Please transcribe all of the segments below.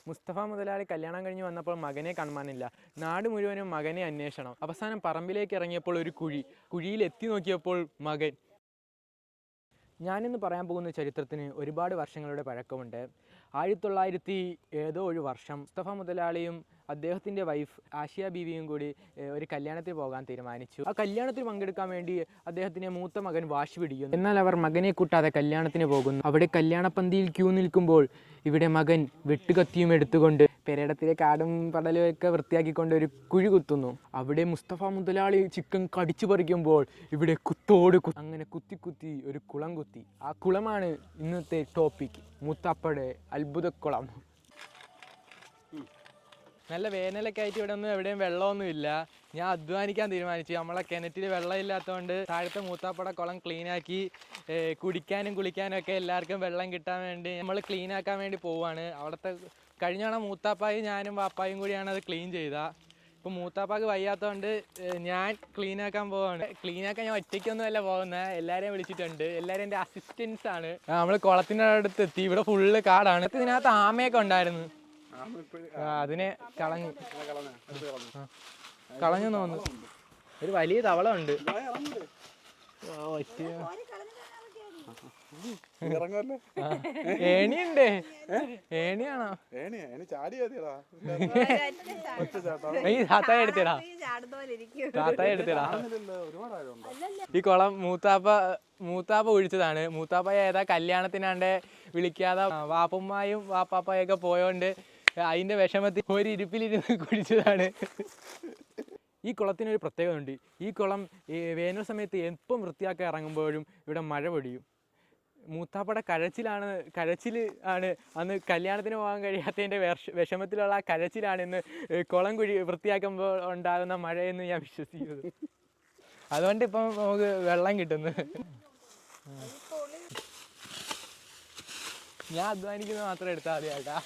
മുസ്തഫ മുതലാളി കല്യാണം കഴിഞ്ഞ് വന്നപ്പോൾ മകനെ കാണാനില്ല. നാട് മുഴുവനും മകനെ അന്വേഷണം. അവസാനം പറമ്പിലേക്ക് ഇറങ്ങിയപ്പോൾ ഒരു കുഴിയിൽ എത്തി നോക്കിയപ്പോൾ മകൻ. ഞാനിന്ന് പറയാൻ പോകുന്ന ചരിത്രത്തിന് ഒരുപാട് വർഷങ്ങളുടെ പഴക്കമുണ്ട്. 1900 ഏതോ ഒരു വർഷം മുസ്തഫ മുതലാളിയും അദ്ദേഹത്തിൻ്റെ വൈഫ് ആഷിയ ബീവിയും കൂടി ഒരു കല്യാണത്തിൽ പോകാൻ തീരുമാനിച്ചു. ആ കല്യാണത്തിൽ പങ്കെടുക്കാൻ വേണ്ടി അദ്ദേഹത്തിൻ്റെ മൂത്ത മകൻ വാശി പിടിക്കുന്നു. എന്നാൽ അവർ മകനെ കൂട്ടാതെ കല്യാണത്തിന് പോകുന്നു. അവിടെ കല്യാണപ്പന്തിയിൽ ക്യൂ നിൽക്കുമ്പോൾ ഇവിടെ മകൻ വെട്ടുകത്തിയും എടുത്തുകൊണ്ട് പെരടത്തിലെ കാടും പടലും ഒക്കെ വൃത്തിയാക്കിക്കൊണ്ട് ഒരു കുഴി കുത്തുന്നു. അവിടെ മുസ്തഫ മുതലാളി ചിക്കൻ കടിച്ചു പറിക്കുമ്പോൾ ഇവിടെ അങ്ങനെ കുത്തി ഒരു കുളം കുത്തി. ആ കുളമാണ് ഇന്നത്തെ ടോപ്പിക്, മൂത്താപ്പയുടെ അത്ഭുതക്കുളം. നല്ല വേനലൊക്കെ ആയിട്ട് ഇവിടെ ഒന്നും എവിടെയും വെള്ളമൊന്നുമില്ല. ഞാൻ അധ്വാനിക്കാൻ തീരുമാനിച്ചു. നമ്മളെ കിണറ്റിൽ വെള്ളമില്ലാത്തതുകൊണ്ട് താഴത്തെ മൂത്താപ്പട കുളം ക്ലീനാക്കി കുടിക്കാനും കുളിക്കാനും ഒക്കെ എല്ലാവർക്കും വെള്ളം കിട്ടാൻ വേണ്ടി നമ്മൾ ക്ലീനാക്കാൻ വേണ്ടി പോവുകയാണ്. അവിടുത്തെ കഴിഞ്ഞ മൂത്താപ്പായും ഞാനും പാപ്പായും കൂടിയാണ് അത് ക്ലീൻ ചെയ്തത്. ഇപ്പോൾ മൂത്താപ്പാക്ക് വയ്യാത്തതുകൊണ്ട് ഞാൻ ക്ലീനാക്കാൻ പോവാണ്. ക്ലീനാക്കാൻ ഞാൻ ഒറ്റയ്ക്കൊന്നുമല്ല പോകുന്നത്, എല്ലാവരെയും വിളിച്ചിട്ടുണ്ട്. എല്ലാവരും എൻ്റെ അസിസ്റ്റൻസ് ആണ്. നമ്മൾ കുളത്തിൻ്റെ അടുത്ത് എത്തി. ഇവിടെ ഫുള്ള് കാടാണ്. ഇതിനകത്ത് ആമയൊക്കെ ഉണ്ടായിരുന്നു, അതിനെ കളഞ്ഞു തോന്നുന്നു. ഒരു വലിയ തവള ഉണ്ട്. ഏണിയുണ്ട്. ഏണിയാണോ? താത്തായ എടുത്തടാ. ഈ കുളം മൂത്താപ്പ ഒഴിച്ചതാണ്. മൂത്താപ്പ ഏതാ കല്യാണത്തിനാണ്ട് വിളിക്കാതെ വാപ്പുമ്മായും വാപ്പാപ്പയൊക്കെ പോയോണ്ട് അതിൻ്റെ വിഷമത്തിൽ ഒരു ഇരിപ്പിലിരുന്ന് കുടിച്ചതാണ്. ഈ കുളത്തിനൊരു പ്രത്യേകത ഉണ്ട്. ഈ കുളം വേനൽ സമയത്ത് എപ്പം വൃത്തിയാക്കാൻ ഇറങ്ങുമ്പോഴും ഇവിടെ മഴ പൊടിയും. മൂത്താപ്പയുടെ കരച്ചിൽ ആണ് അന്ന് കല്യാണത്തിന് പോകാൻ കഴിയാത്തതിൻ്റെ വിഷമത്തിലുള്ള ആ കരച്ചിലാണ് ഇന്ന് കുളം വൃത്തിയാക്കുമ്പോൾ ഉണ്ടാകുന്ന മഴയെന്ന് ഞാൻ വിശ്വസിക്കുന്നത്. അതുകൊണ്ട് ഇപ്പം നമുക്ക് വെള്ളം കിട്ടുന്നു. ഞാൻ അധ്വാനിക്കുന്നത് മാത്രം എടുത്താൽ മതി ചേട്ടാ.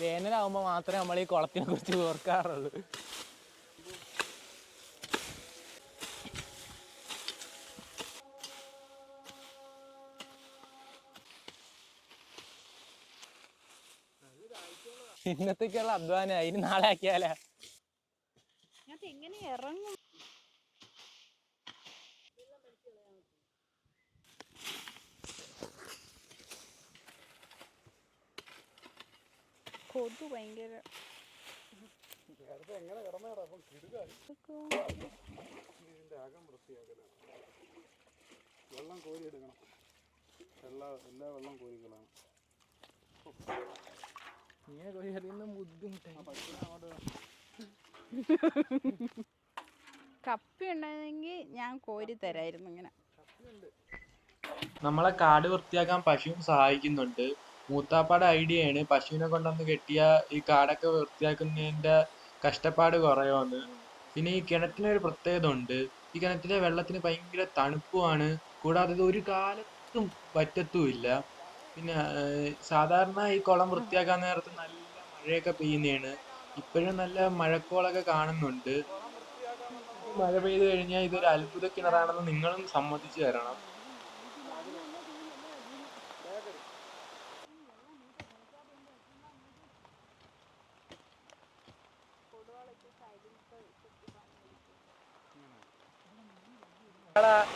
വേനലാകുമ്പോൾ മാത്രമേ നമ്മൾ ഈ കുളത്തിനെ കുറിച്ച് ഓർക്കാറുള്ളൂ. ഇന്നത്തേക്കുള്ള അധ്വാനം അതിന് നാളെ ആക്കിയാലാ. കൊതു ഭയങ്കര. വെള്ളം കോരി എടുക്കണം. എല്ലാ വെള്ളം കോരികളാണ്. ഇങ്ങനെ കോരി അറിയുന്ന ബുദ്ധിമുട്ടായി. കപ്പി ഉണ്ടായിരുന്നെങ്കിൽ ഞാൻ കോരി തരായിരുന്നു. ഇങ്ങനെ നമ്മളെ കാട് വൃത്തിയാക്കാൻ പശുവും സഹായിക്കുന്നുണ്ട്. മൂത്താപ്പാടെ ഐഡിയയാണ് പശുവിനെ കൊണ്ടൊന്ന് കെട്ടിയ ഈ കാടൊക്കെ വൃത്തിയാക്കുന്നതിൻ്റെ കഷ്ടപ്പാട് കുറയുമെന്ന്. പിന്നെ ഈ കിണറ്റിനൊരു പ്രത്യേകത ഉണ്ട്. ഈ കിണറ്റിലെ വെള്ളത്തിന് ഭയങ്കര തണുപ്പുമാണ്. കൂടാതെ ഇത് ഒരു കാലത്തും വറ്റത്തുമില്ല. പിന്നെ സാധാരണ ഈ കുളം വൃത്തിയാക്കാൻ നേരത്ത് നല്ല മഴയൊക്കെ പെയ്യുന്നതാണ്. ഇപ്പോഴും നല്ല മഴക്കോളൊക്കെ കാണുന്നുണ്ട്. മഴ പെയ്തു കഴിഞ്ഞാൽ ഇതൊരു അത്ഭുത കിണറാണെന്ന് നിങ്ങളും സമ്മതിച്ചു തരണം.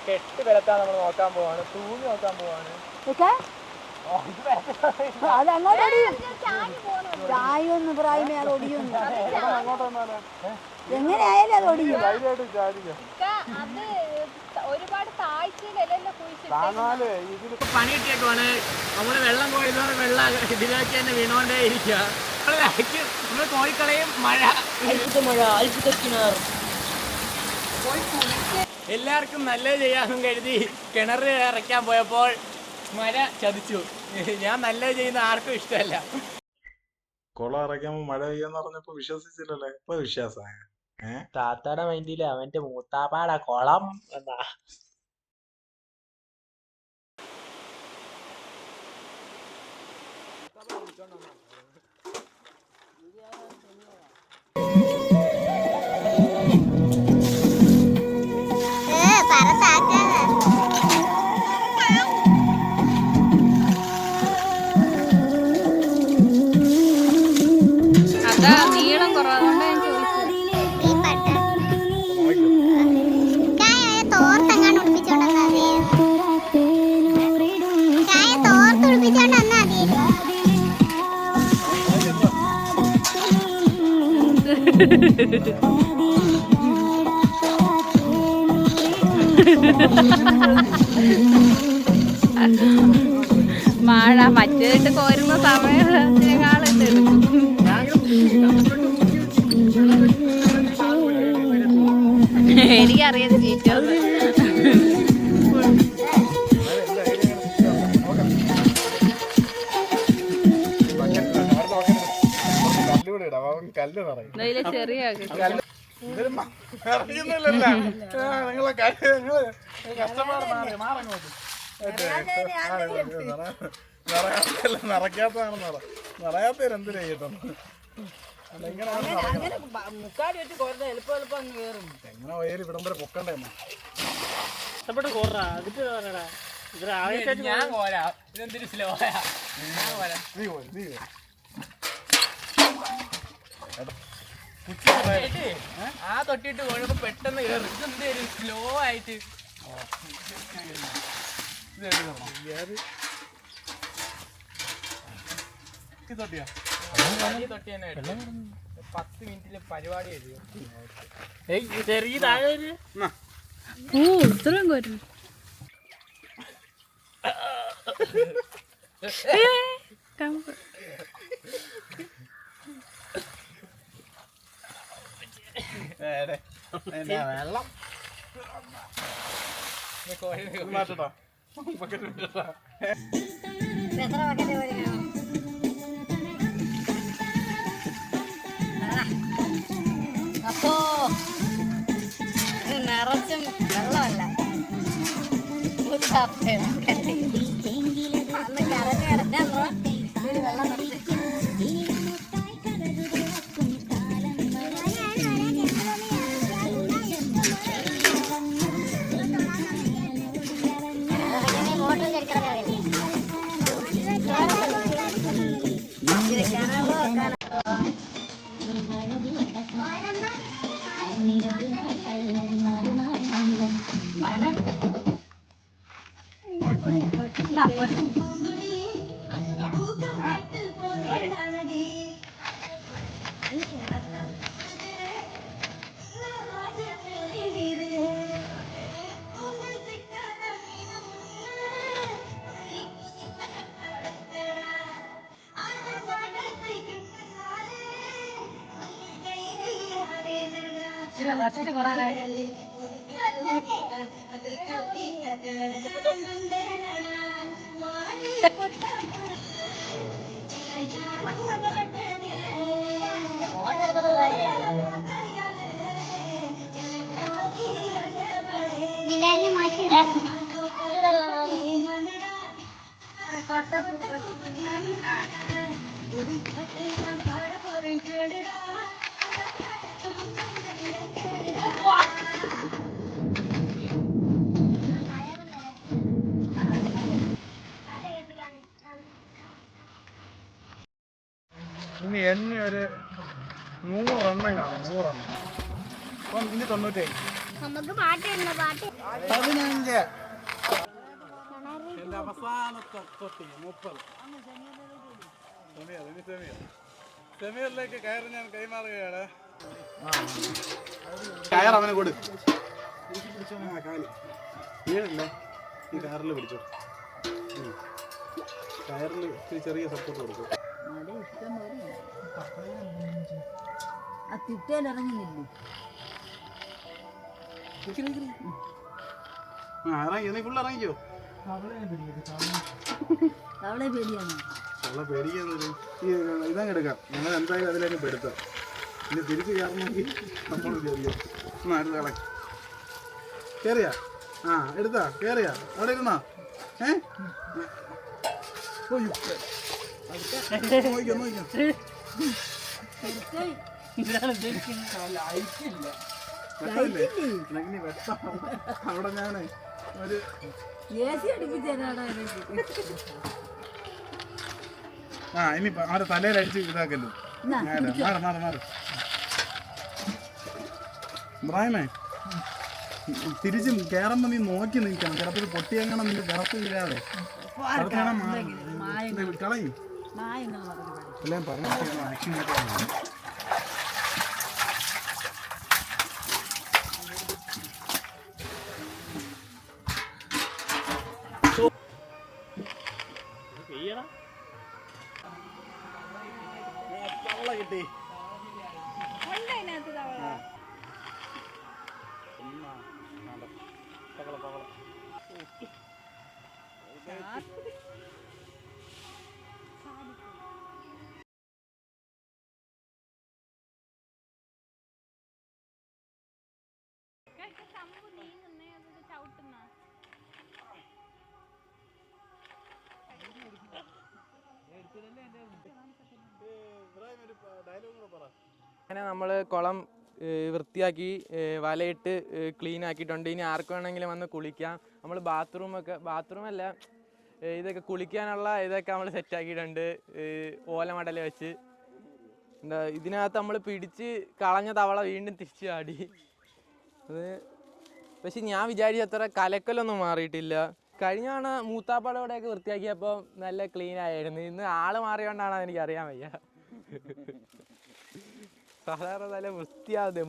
കെട്ട് ബലത്താൻ നമ്മൾ നോക്കാൻ പോവാണ്. തൂങ്ങി നോക്കാൻ പോവാണ്. എങ്ങനെയായാലും അത് ഒടിയും. പണി കിട്ടിയേക്കുവാണ്. നമ്മള് വെള്ളം കോരുന്നവർ വെള്ളം ഇതിലേക്ക് തന്നെ വീണോണ്ടേ ഇരിക്കുക. നമ്മള് കോഴിക്കളയും മഴ എല്ലാവർക്കും നല്ലത് ചെയ്യാമെന്നും കരുതി കിണറ് ഇറക്കാൻ പോയപ്പോൾ മഴ ചതിച്ചു. ഞാൻ നല്ലത് ചെയ്യുന്ന ആർക്കും ഇഷ്ടമല്ല. കുളം ഇറക്കുമ്പോ മഴ പെയ്യാന്ന് പറഞ്ഞപ്പോ വിശ്വസിച്ചില്ലല്ലേ? ഇപ്പൊ വിശ്വാസമായ താത്താടെ മൈൻഡില് അവന്റെ മൂത്താപ്പാടെ കുളം എന്നാ. മഴ മറ്റേതിട്ട് കോരുന്ന സമയത്തിനേക്കാളും ഇതെടുക്കും. എനിക്കറിയാം ചീറ്റൊന്ന്. ചെറിയ നിറയാത്തവരെന്തിനാ കേട്ടോ എങ്ങനെ പോയാലും ഇവിടം വരെ പൊക്കണ്ടേ ആ തൊട്ടിട്ട് പോയപ്പോ പെട്ടെന്ന് കയറും. ഇതെന്തേലും സ്ലോ ആയിട്ട് തൊട്ടി തന്നെ 10 മിനിറ്റില് പരിപാടി എഴുതിയോ. ഇത്രയും കോരും. വെള്ളം മാറ്റട്ടോ അപ്പോ നിറച്ചും വെള്ളമല്ല, ഒരു കപ്പയാണ് അന്ന് കരഞ്ഞ് കിടക്കാൻ വെള്ളം നിർത്തി. ഇനി എണ്ണ ഒരു 100 എണ്ണം കാണും. 100 എണ്ണം. അപ്പം ഇനി 95. നമുക്ക് പാട്ട് പാട്ട് 15. എന്റെ അവസാനത്തെ തൊട്ടി 30. സെമിയറിലേക്ക് കയറി ഞാൻ കൈമാറുകയാണ്. കയർ അവനെ കൊടു. കാല് വീഴല്ലേ, ഈ കയറിൽ പിടിച്ചോ. കയറിൽ ചെറിയ സപ്പോർട്ട് കൊടുക്കും. ഇറങ്ങി, നീ ഫുള്ള് ഇറങ്ങിക്കോ. അവളെ പേടിയാണ്. അവളെ പേടിക്കാന്ന് ഇതങ്ങ് എടുക്കാം. ഞങ്ങൾ എന്തായാലും അതിലേക്ക് പെടുത്താം. ഇനി തിരിച്ച് കയറണമെങ്കിൽ നമ്മൾ വിചാരിക്കാം. അടുത്ത കള കയറിയാ. ആ എടുത്താ കയറിയാ. അവിടെ ഇരുന്നാ. നോക്കിക്കോ നോക്കിക്കോ. അവിടെ ഞാന് ഒരു ഇനി അവരുടെ തലയിലടിച്ച് ഇതാക്കല്ലോ. മാറി മാറി മാറി ബ്രായമേ, തിരിച്ചും കയറുമ്പോ നീ നോക്കി നിൽക്കണം. ചിലപ്പോൾ പൊട്ടിയങ്ങനെ നിന്റെ വിറപ്പ് വീഴാതെ കളയും. എല്ലാം പറഞ്ഞു കിട്ടി ഉണ്ട് അതിനകത്ത് തവള. അങ്ങനെ നമ്മൾ കുളം വൃത്തിയാക്കി വലയിട്ട് ക്ലീൻ ആക്കിയിട്ടുണ്ട്. ഇനി ആർക്ക് വേണമെങ്കിലും വന്ന് കുളിക്കാം. നമ്മൾ ബാത്റൂമല്ല ഇതൊക്കെ കുളിക്കാനുള്ള ഇതൊക്കെ നമ്മൾ സെറ്റാക്കിയിട്ടുണ്ട് ഓലമടൽ വെച്ച്. എന്താ ഇതിനകത്ത് നമ്മൾ പിടിച്ച് കളഞ്ഞ തവള വീണ്ടും തിരിച്ചു ചാടി. അത് പക്ഷെ ഞാൻ വിചാരിച്ചത്ര കലക്കലൊന്നും മാറിയിട്ടില്ല. കഴിഞ്ഞ തവണ മൂത്താപ്പാടോടെയൊക്കെ വൃത്തിയാക്കിയപ്പോൾ നല്ല ക്ലീൻ ആയിരുന്നു. ഇന്ന് ആള് മാറിയോണ്ടാണോ എനിക്കറിയാൻ വയ്യ. സാധാരണ നല്ല വൃത്തിയാവുന്നത്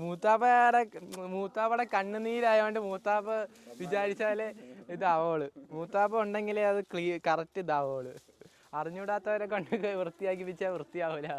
മൂത്താപ്പയുടെ കണ്ണുനീരായതുകൊണ്ട് മൂത്താപ്പ വിചാരിച്ചാലേ ഇതാവോള്. മൂത്താപ്പ ഉണ്ടെങ്കിലേ അത് കറക്റ്റ് ഇതാവോള്. അറിഞ്ഞൂടാത്തവരെ കൊണ്ട് വൃത്തിയാക്കിപ്പിച്ചാൽ വൃത്തിയാവൂല.